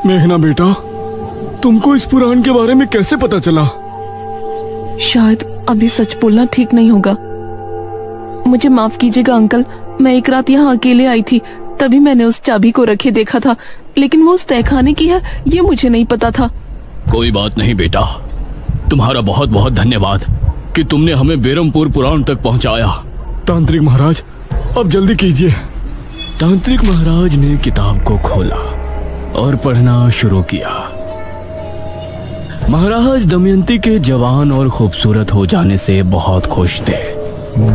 मेघना बेटा, तुमको इस पुराण के बारे में कैसे पता चला? शायद अभी सच बोलना ठीक नहीं होगा। मुझे माफ कीजिएगा अंकल, मैं एक रात यहाँ अकेले आई थी, तभी मैंने उस चाबी को रखे देखा था, लेकिन वो उस तहखाने की है ये मुझे नहीं पता था। कोई बात नहीं बेटा, तुम्हारा बहुत बहुत धन्यवाद कि तुमने हमें बेरमपुर पुराण तक पहुंचाया। तांत्रिक महाराज, अब जल्दी कीजिए। तांत्रिक महाराज ने किताब को खोला और पढ़ना शुरू किया। महाराज दमयंती के जवान और खूबसूरत हो जाने से बहुत खुश थे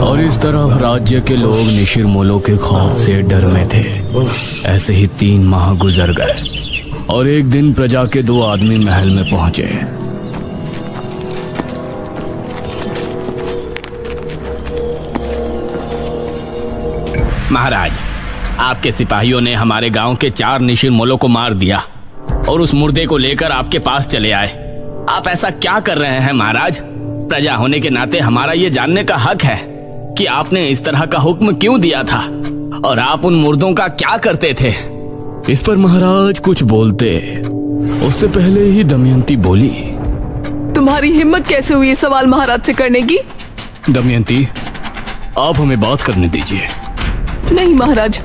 और इस तरह राज्य के लोग निशिर-मोलों के खौफ से डर में थे। ऐसे ही 3 माह गुजर गए और एक दिन प्रजा के 2 आदमी महल में पहुंचे। महाराज, आपके सिपाहियों ने हमारे गांव के 4 निशिर-मोलों को मार दिया और उस मुर्दे को लेकर आपके पास चले आए। आप ऐसा क्या कर रहे हैं महाराज? प्रजा होने के नाते हमारा ये जानने का हक है कि आपने इस तरह का हुक्म क्यों दिया था और आप उन मुर्दों का क्या करते थे? इस पर महाराज कुछ बोलते उससे पहले ही दमयंती बोली, तुम्हारी हिम्मत कैसे हुई ये सवाल महाराज से करने की? दमयंती, आप हमें बात करने दीजिए। नहीं महाराज।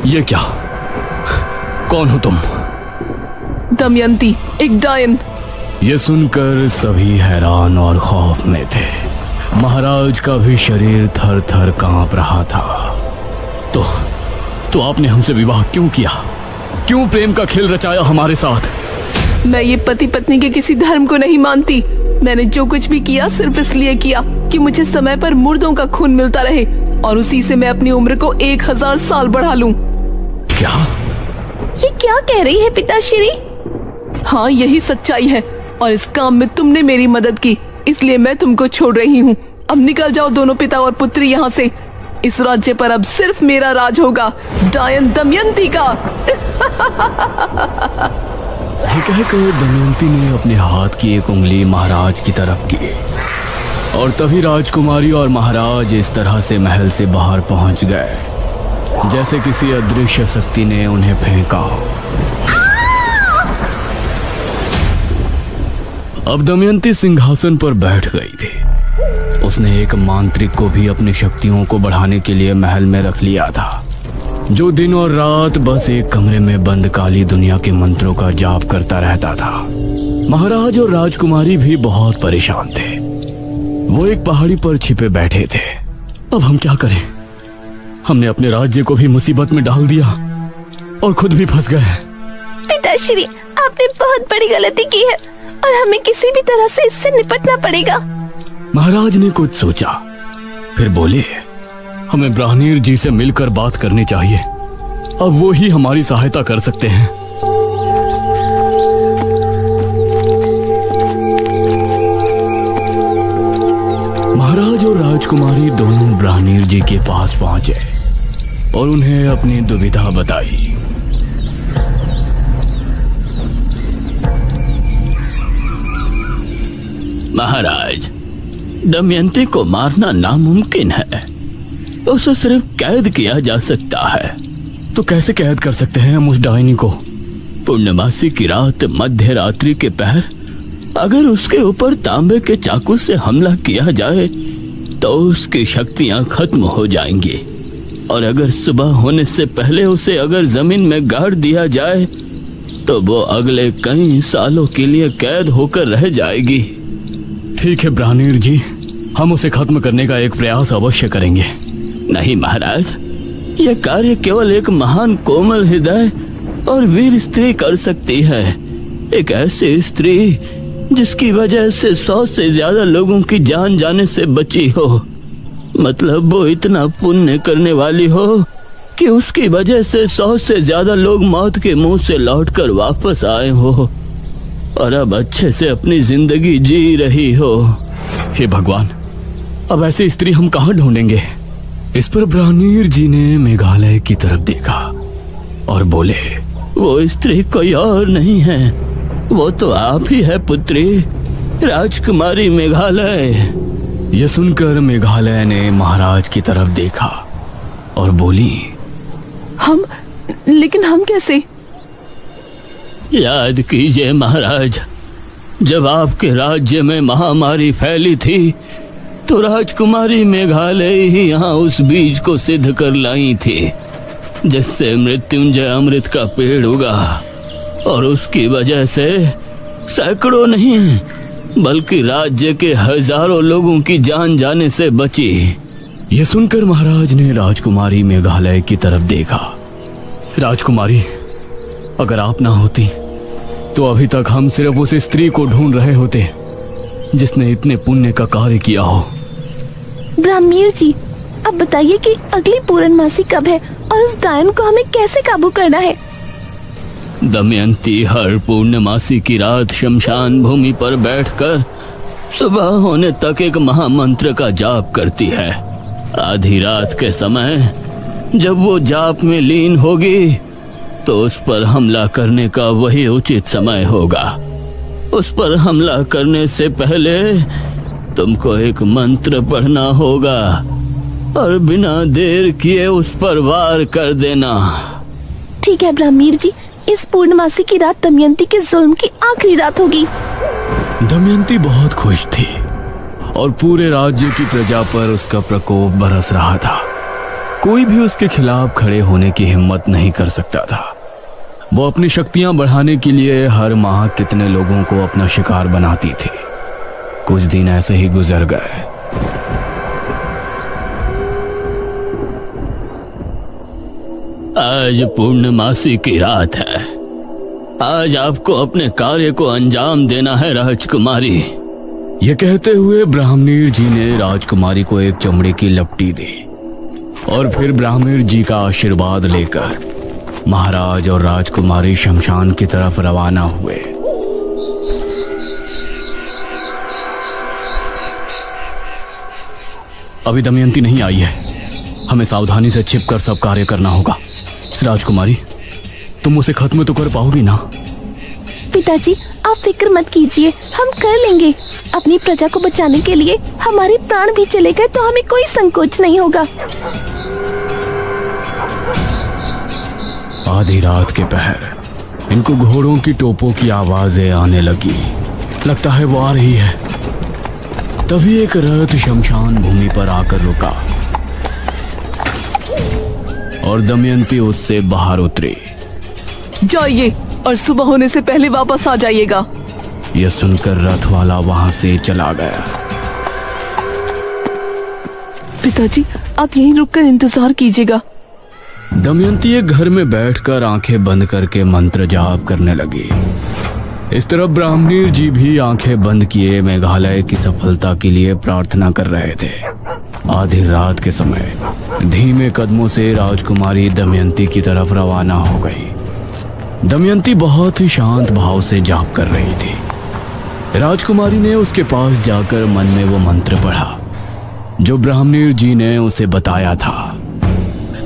ये क्या? कौन हो तुम? दमयंती, एक डायन। ये सुनकर सभी हैरान और खौफ में थे। महाराज का भी शरीर थर थर कांप रहा था। तो आपने हमसे विवाह क्यों किया? क्यों प्रेम का खेल रचाया हमारे साथ? मैं ये पति पत्नी के किसी धर्म को नहीं मानती। मैंने जो कुछ भी किया सिर्फ इसलिए किया कि मुझे समय पर मुर्दों का खून मिलता रहे और उसी से मैं अपनी उम्र को 1000 साल बढ़ा लूं। क्या? ये क्या कह रही है पिताश्री? हाँ, यही सच्चाई है और इस काम में तुमने मेरी मदद की, इसलिए मैं तुमको छोड़ रही हूँ। अब निकल जाओ दोनों पिता और पुत्री यहाँ से। इस राज्य पर अब सिर्फ मेरा राज होगा, डायन दमयंती का। ये कहकर दमयंती ने अपने हाथ की एक उंगली महाराज की तरफ की और तभी राजकुमारी और महाराज इस तरह से महल से बाहर पहुंच गए जैसे किसी अदृश्य शक्ति ने उन्हें फेंका। अब दमयंती सिंहासन पर बैठ गई थी। उसने एक मांत्रिक को भी अपनी शक्तियों को बढ़ाने के लिए महल में रख लिया था, जो दिन और रात बस एक कमरे में बंद काली दुनिया के मंत्रों का जाप करता रहता था। महाराज और राजकुमारी भी बहुत परेशान थे। वो एक पहाड़ी पर छिपे बैठे थे। अब हम क्या करें? हमने अपने राज्य को भी मुसीबत में डाल दिया और खुद भी फंस गए। पिताश्री, आपने बहुत बड़ी गलती की है और हमें किसी भी तरह से इससे निपटना पड़ेगा। महाराज ने कुछ सोचा, फिर बोले, हमें ब्राह्मण जी से मिलकर बात करनी चाहिए। अब वो ही हमारी सहायता कर सकते हैं। महाराज और राजकुमारी दोनों ब्राह्मण जी के पास पहुंचे और उन्हें अपनी दुविधा बताई। महाराज, दमयंती को मारना नामुमकिन है। उसे सिर्फ कैद किया जा सकता है। तो कैसे कैद कर सकते हैं हम उस डायनी को? पूर्णमासी की रात, मध्य रात्रि के पहर अगर उसके ऊपर तांबे के चाकू से हमला किया जाए तो उसकी शक्तियां खत्म हो जाएंगी और अगर सुबह होने से पहले उसे अगर जमीन में गाड़ दिया जाए तो वो अगले कई सालों के लिए कैद होकर रह जाएगी। ठीक है ब्राह्मण जी, हम उसे खत्म करने का एक प्रयास अवश्य करेंगे। नहीं महाराज, यह कार्य केवल एक महान कोमल हृदय और वीर स्त्री कर सकती है। एक ऐसी स्त्री जिसकी वजह से 100 से ज्यादा लोगों की जान जाने से बची हो। मतलब वो इतना पुण्य करने वाली हो कि उसकी वजह से 100 से ज्यादा लोग मौत के मुंह से लौटकर वापस आए हो और अब अच्छे से अपनी जिंदगी जी रही हो। हे भगवान, अब ऐसी स्त्री हम कहाँ ढूंढेंगे? इस पर ब्राह्मण जी ने मेघालय की तरफ देखा और बोले, वो स्त्री कोई और नहीं है, वो तो आप ही है पुत्री, राजकुमारी मेघालय। यह सुनकर मेघालय ने महाराज की तरफ देखा और बोली, लेकिन हम कैसे? याद कीजिए महाराज, जब आपके राज्य में महामारी फैली थी तो राजकुमारी मेघालय ही यहाँ उस बीज को सिद्ध कर लाई थी जिससे मृत्युंजय अमृत का पेड़ उगा, और उसकी वजह से सैकड़ों नहीं बल्कि राज्य के हजारों लोगों की जान जाने से बची। यह सुनकर महाराज ने राजकुमारी मेघालय की तरफ देखा। राजकुमारी, अगर आप ना होती तो अभी तक हम सिर्फ उस स्त्री को ढूंढ रहे होते जिसने इतने पुण्य का कार्य किया हो। ब्राह्मीण जी, अब बताइए कि अगली पूर्णमासी कब है और उस डायन को हमें कैसे काबू करना है? दमयंती हर पूर्णमासी की रात शमशान भूमि पर बैठकर सुबह होने तक एक महामंत्र का जाप करती है। आधी रात के समय जब वो जाप में लीन होगी तो उस पर हमला करने का वही उचित समय होगा। उस पर हमला करने से पहले तुमको एक मंत्र पढ़ना होगा और बिना देर किए उस पर वार कर देना। ठीक है ब्राह्मीण जी, इस पूर्णमासी की रात दमयंती के जुल्म की आखिरी रात होगी। दमयंती बहुत खुश थी और पूरे राज्य की प्रजा पर उसका प्रकोप बरस रहा था। कोई भी उसके खिलाफ खड़े होने की हिम्मत नहीं कर सकता था। वो अपनी शक्तियां बढ़ाने के लिए हर माह कितने लोगों को अपना शिकार बनाती थी। कुछ दिन ऐसे ही गुजर गए। आज पूर्णमासी की रात है। आज आपको अपने कार्य को अंजाम देना है राजकुमारी। ये कहते हुए ब्राह्मणीर जी ने राजकुमारी को एक चमड़े की लपटी दी और फिर ब्राह्मणीर जी का आशीर्वाद लेकर महाराज और राजकुमारी शमशान की तरफ रवाना हुए। अभी दमयंती नहीं आई है, हमें सावधानी से छिपकर सब कार्य करना होगा। राजकुमारी, तुम उसे खत्म तो कर पाओगी ना? पिताजी, आप फिक्र मत कीजिए, हम कर लेंगे। अपनी प्रजा को बचाने के लिए हमारे प्राण भी चले गए तो हमें कोई संकोच नहीं होगा। आधी रात के पहर इनको घोड़ों की टोपों की आवाजें आने लगी। लगता है वो आ रही है। तभी एक रथ शमशान भूमि पर आकर रुका और दमयंती उससे बाहर उतरी। जाइए और सुबह होने से पहले वापस आ जाइएगा। यह सुनकर रथ वाला वहां से चला गया। पिताजी, आप यहीं रुककर इंतजार कीजिएगा। दमयंती एक घर में बैठकर आंखें बंद करके मंत्र जाप करने लगी। इस तरफ ब्राह्मणीर जी भी आंखें बंद किए मेघालय की सफलता के लिए प्रार्थना कर रहे थे। आधी रात के समय धीमे कदमों से राजकुमारी दमयंती की तरफ रवाना हो गई। दमयंती बहुत ही शांत भाव से जाप कर रही थी। राजकुमारी ने उसके पास जाकर मन में वो मंत्र पढ़ा जो ब्राह्मणीर जी ने उसे बताया था,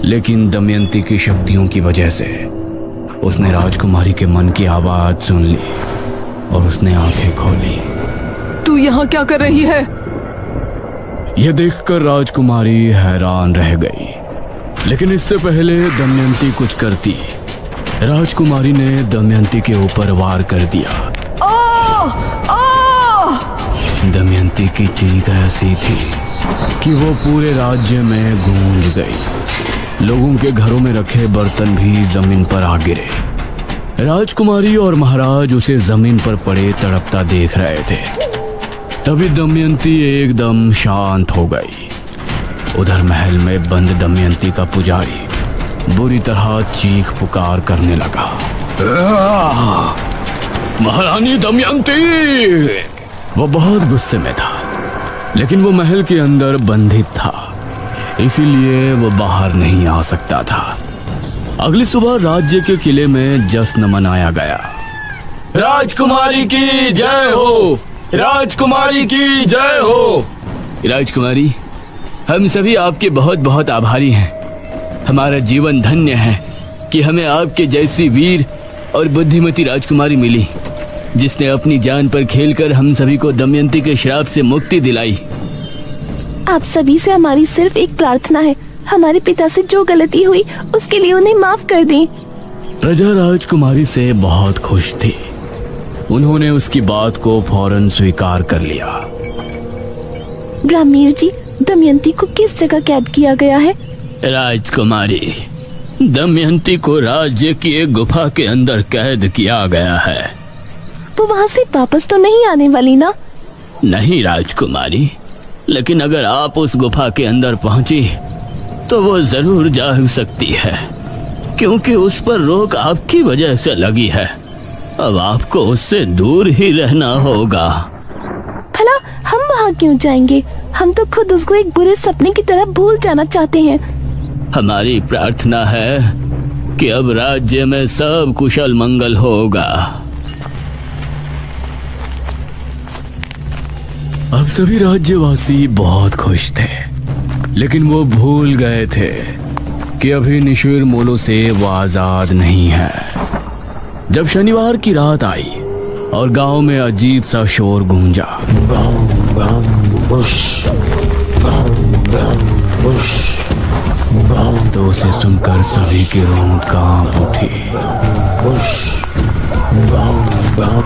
लेकिन दमयंती की शक्तियों की वजह से उसने राजकुमारी के मन की आवाज सुन ली और उसने आंखें खोली। तू यहाँ क्या कर रही है? यह देखकर राजकुमारी हैरान रह गई, लेकिन इससे पहले दमयंती कुछ करती, राजकुमारी ने दमयंती के ऊपर वार कर दिया। दमयंती की चीख ऐसी थी कि वो पूरे राज्य में गूंज गई। लोगों के घरों में रखे बर्तन भी जमीन पर आ गिरे। राजकुमारी और महाराज उसे जमीन पर पड़े तड़पता देख रहे थे। तभी दमयंती एकदम शांत हो गई। उधर महल में बंद दमयंती का पुजारी बुरी तरह चीख पुकार करने लगा। महारानी दमयंती! वो बहुत गुस्से में था, लेकिन वो महल के अंदर बंधित था, इसीलिए वो बाहर नहीं आ सकता था। अगली सुबह राज्य के किले में जश्न मनाया गया। राजकुमारी की जय हो! राजकुमारी की जय हो! राजकुमारी, हम सभी आपके बहुत बहुत आभारी हैं। हमारा जीवन धन्य है कि हमें आपके जैसी वीर और बुद्धिमती राजकुमारी मिली, जिसने अपनी जान पर खेलकर हम सभी को दमयंती के श्राप से मुक्ति दिलाई। आप सभी से हमारी सिर्फ एक प्रार्थना है, हमारे पिता से जो गलती हुई उसके लिए उन्हें माफ कर दें। प्रजा राजकुमारी से बहुत खुश थी। उन्होंने उसकी बात को फौरन स्वीकार कर लिया। ब्राह्मीण जी, दमयंती को किस जगह कैद किया गया है? राजकुमारी, दमयंती को राज्य की एक गुफा के अंदर कैद किया गया है। वो वहाँ से वापस तो नहीं आने वाली ना? नहीं राजकुमारी, लेकिन अगर आप उस गुफा के अंदर पहुंची तो वो जरूर जा सकती है, क्योंकि उस पर रोक आपकी वजह से लगी है। अब आपको उससे दूर ही रहना होगा। भला हम वहाँ क्यों जाएंगे? हम तो खुद उसको एक बुरे सपने की तरह भूल जाना चाहते हैं। हमारी प्रार्थना है कि अब राज्य में सब कुशल मंगल होगा। अब सभी राज्यवासी बहुत खुश थे, लेकिन वो भूल गए थे कि अभी निशिर मोलो से वो आजाद नहीं है। जब शनिवार की रात आई और गांव में अजीब सा शोर गूंजा, तो उसे सुनकर सभी की रूह कांप उठी।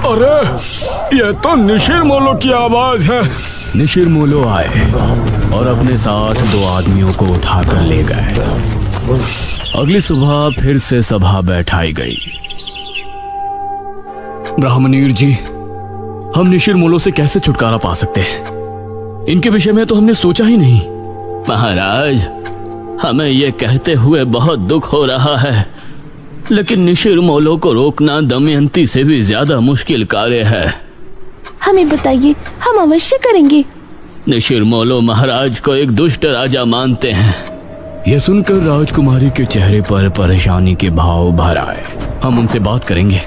अरे, ये तो निशिर मोलो की आवाज है। निशिर मोलो आए और अपने साथ 2 आदमियों को उठाकर ले गए। अगली सुबह फिर से सभा बैठाई गई। ब्राह्मणीर जी, हम निशिर मोलो से कैसे छुटकारा पा सकते हैं? इनके विषय में तो हमने सोचा ही नहीं। महाराज, हमें ये कहते हुए बहुत दुख हो रहा है, लेकिन निशिर मोलो को रोकना दमयंती से भी ज्यादा मुश्किल कार्य है। हमें बताइए, हम अवश्य करेंगे। निशिर मोलो महाराज को एक दुष्ट राजा मानते हैं। यह सुनकर राजकुमारी के चेहरे पर परेशानी के भाव भर आए। हम उनसे बात करेंगे।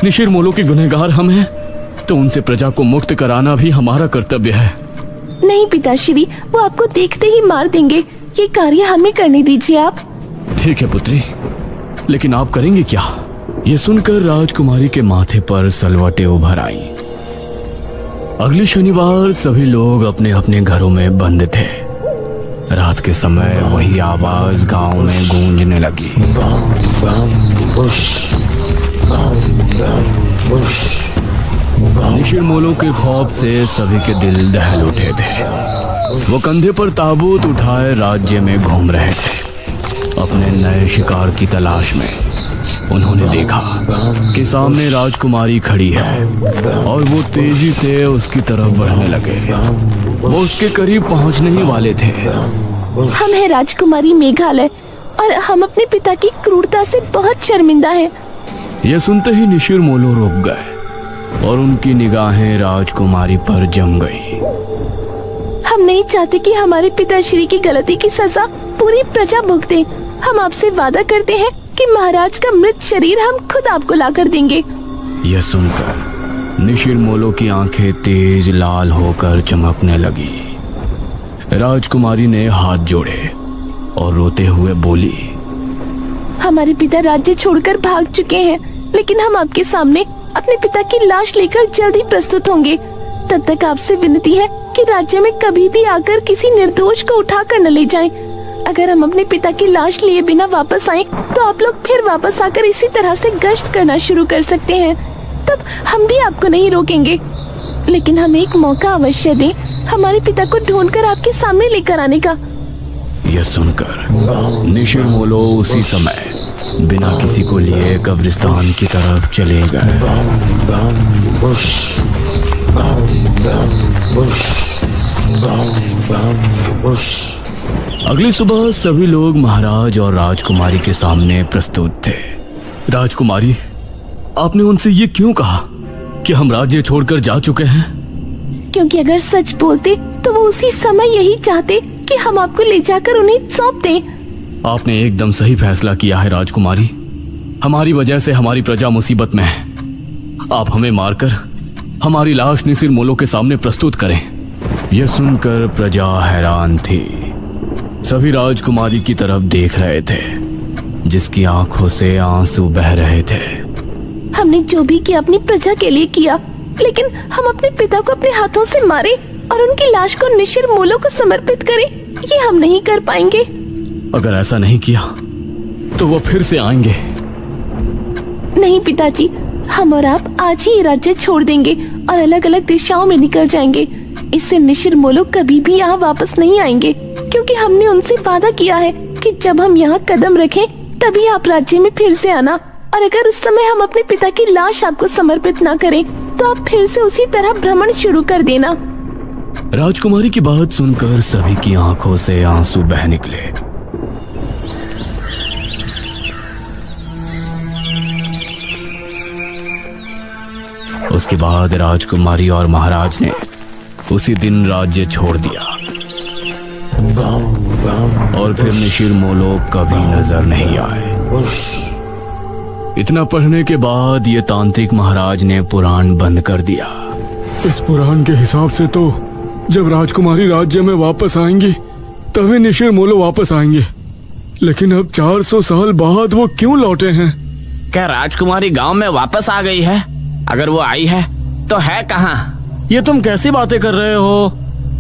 निशिर मोलो के गुनहगार हम हैं, तो उनसे प्रजा को मुक्त कराना भी हमारा कर्तव्य है। नहीं पिताश्री, वो आपको देखते ही मार देंगे। ये कार्य हमें करने दीजिए आप। ठीक है पुत्री, लेकिन आप करेंगे क्या? ये सुनकर राजकुमारी के माथे पर सलवटें उभर आई। अगले शनिवार सभी लोग अपने अपने घरों में बंद थे। रात के समय वही आवाज गांव में गूंजने लगी। निशिर मोलो के खौफ से सभी के दिल दहल उठे थे। वो कंधे पर ताबूत उठाए राज्य में घूम रहे थे, अपने नए शिकार की तलाश में। उन्होंने देखा कि सामने राजकुमारी खड़ी है और वो तेजी से उसकी तरफ बढ़ने लगे। वो उसके करीब पहुंचने ही वाले थे। हम है राजकुमारी मेघालय और हम अपने पिता की क्रूरता से बहुत शर्मिंदा हैं। यह सुनते ही निशिर मोलो रुक गए और उनकी निगाहें राजकुमारी पर जम गई। हम नहीं चाहते कि हमारे पिताश्री की गलती की सजा पूरी प्रजा भुगते। हम आपसे वादा करते हैं कि महाराज का मृत शरीर हम खुद आपको लाकर देंगे। यह सुनकर निशिर मोलो की आंखें तेज लाल होकर चमकने लगी। राजकुमारी ने हाथ जोड़े और रोते हुए बोली, हमारे पिता राज्य छोड़कर भाग चुके हैं, लेकिन हम आपके सामने अपने पिता की लाश लेकर जल्दी प्रस्तुत होंगे। तब तक आपसे विनती है कि राज्य में कभी भी आकर किसी निर्दोष को उठाकर न ले जाएं। अगर हम अपने पिता की लाश लिए बिना वापस आए तो आप लोग फिर वापस आकर इसी तरह से गश्त करना शुरू कर सकते हैं। तब हम भी आपको नहीं रोकेंगे, लेकिन हमें एक मौका अवश्य दें हमारे पिता को ढूंढकर आपके सामने लेकर आने का। यह सुनकर निशिर मोलो उसी समय बिना किसी को लिए कब्रिस्तान की तरफ चले गए। अगली सुबह सभी लोग महाराज और राजकुमारी के सामने प्रस्तुत थे। राजकुमारी, आपने उनसे ये क्यों कहा कि हम राज्य छोड़कर जा चुके हैं? क्योंकि अगर सच बोलते तो वो उसी समय यही चाहते कि हम आपको ले जाकर उन्हें सौंप दें। आपने एकदम सही फैसला किया है राजकुमारी। हमारी वजह से हमारी प्रजा मुसीबत में है। आप हमें मारकर हमारी लाश निशिर मोलो के सामने प्रस्तुत करें। यह सुनकर प्रजा हैरान थी। सभी राजकुमारी की तरफ देख रहे थे, जिसकी आंखों से आंसू बह रहे थे। हमने जो भी किया अपनी प्रजा के लिए किया। लेकिन हम अपने पिता को अपने हाथों से मारे और उनकी लाश को निशिर मोलो को समर्पित करें, ये हम नहीं कर पाएंगे। अगर ऐसा नहीं किया तो वो फिर से आएंगे। नहीं पिताजी, हम और आप आज ही ये राज्य छोड़ देंगे और अलग अलग दिशाओं में निकल जाएंगे। इससे निशिर मोलो कभी भी यहाँ वापस नहीं आएंगे, क्योंकि हमने उनसे वादा किया है कि जब हम यहाँ कदम रखें तभी आप राज्य में फिर से आना। और अगर उस समय हम अपने पिता की लाश आपको समर्पित ना करें तो आप फिर से उसी तरह भ्रमण शुरू कर देना। राजकुमारी की बात सुनकर सभी की आंखों से आंसू बह निकले। उसके बाद राजकुमारी और महाराज ने उसी दिन राज्य छोड़ दिया और फिर निशिर मोलो कभी नजर नहीं आए। इतना पढ़ने के बाद ये तांत्रिक महाराज ने पुराण बंद कर दिया। इस पुराण के हिसाब से तो जब राजकुमारी राज्य में वापस आएंगी तभी निशिर मोलो वापस आएंगे, लेकिन अब 400 साल बाद वो क्यों लौटे हैं? क्या राजकुमारी गांव में वापस आ गई है? अगर वो आई है तो है कहाँ? ये तुम कैसी बातें कर रहे हो?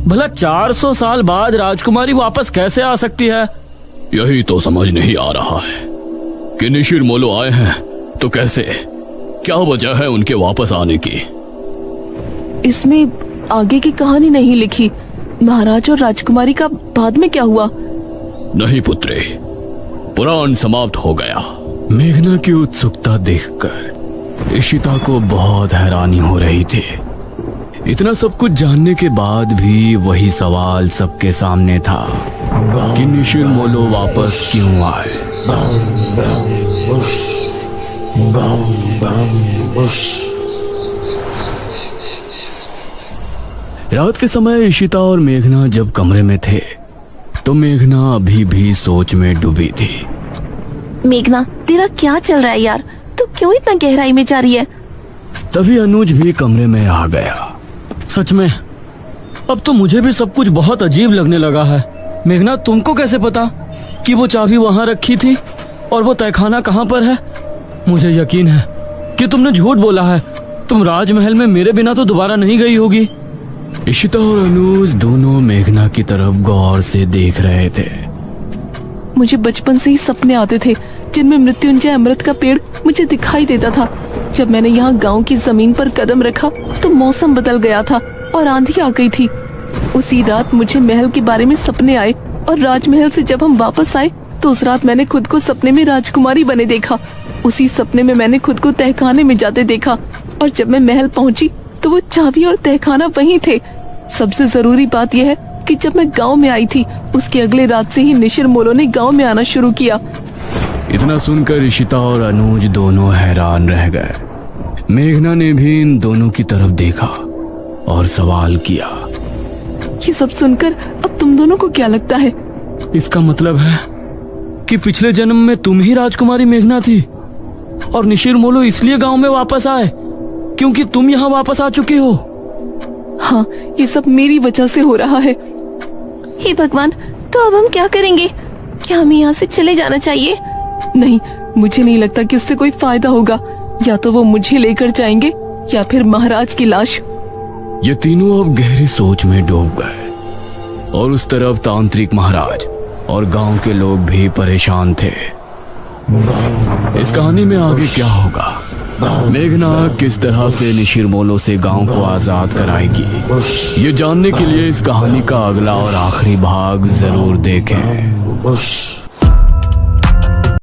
भला 400 साल बाद राजकुमारी वापस कैसे आ सकती है? यही तो समझ नहीं आ रहा है कि निशिर मोलो आए हैं तो कैसे, क्या वजह है उनके वापस आने की? इसमें आगे की कहानी नहीं लिखी। महाराज और राजकुमारी का बाद में क्या हुआ? नहीं पुत्री, पुराण समाप्त हो गया। मेघना की उत्सुकता देखकर इशिता को बहुत हैरानी हो रही थी। इतना सब कुछ जानने के बाद भी वही सवाल सबके सामने था कि निशिर मोलो वापस क्यों आए। रात के समय इशिता और मेघना जब कमरे में थे तो मेघना अभी भी सोच में डूबी थी। मेघना, तेरा क्या चल रहा है यार? तू क्यों इतना गहराई में जा रही है? तभी अनुज भी कमरे में आ गया। सच में अब तो मुझे भी सब कुछ बहुत अजीब लगने लगा है। मेघना, तुमको कैसे पता कि वो चाबी वहां रखी थी और वो तहखाना कहां पर है? मुझे यकीन है कि तुमने झूठ बोला है। तुम राजमहल में मेरे बिना तो दोबारा नहीं गई होगी। इशिता और अनुज दोनों मेघना की तरफ गौर से देख रहे थे। मुझे बचपन से ही सपने आते थे जिनमें मृत्युंजय अमृत का पेड़ मुझे दिखाई देता था। जब मैंने यहाँ गांव की जमीन पर कदम रखा तो मौसम बदल गया था और आंधी आ गई थी। उसी रात मुझे महल के बारे में सपने आए और राजमहल से जब हम वापस आए तो उस रात मैंने खुद को सपने में राजकुमारी बने देखा। उसी सपने में मैंने खुद को तहखाने में जाते देखा और जब मैं महल पहुंची तो वो चाबी और तहखाना वहीं थे। सबसे जरूरी बात यह है कि जब मैं गांव में आई थी उसके अगले रात से ही निशिर मोलो ने गांव में आना शुरू किया। इतना सुनकर इशिता और अनुज दोनों हैरान रह गए। मेघना ने भी इन दोनों की तरफ देखा और सवाल किया, ये सब सुनकर अब तुम दोनों को क्या लगता है? इसका मतलब है कि पिछले जन्म में तुम ही राजकुमारी मेघना थी और निशिर मोलो इसलिए गांव में वापस आए क्योंकि तुम यहाँ वापस आ चुके हो। हाँ, ये सब मेरी वजह से हो रहा है। हे भगवान, तो अब हम क्या करेंगे? क्या हमें यहाँ से चले जाना चाहिए? नहीं, मुझे नहीं लगता कि उससे कोई फायदा होगा। या तो वो मुझे लेकर जाएंगे या फिर महाराज की लाश। ये तीनों अब गहरी सोच में डूब गए और उस तरफ तांत्रिक महाराज और गांव के लोग भी परेशान थे। इस कहानी में आगे क्या होगा? मेघना किस तरह से निशिर मोलो से गांव को आजाद कराएगी? ये जानने के लिए इस कहानी का अगला और आखिरी भाग जरूर देखें।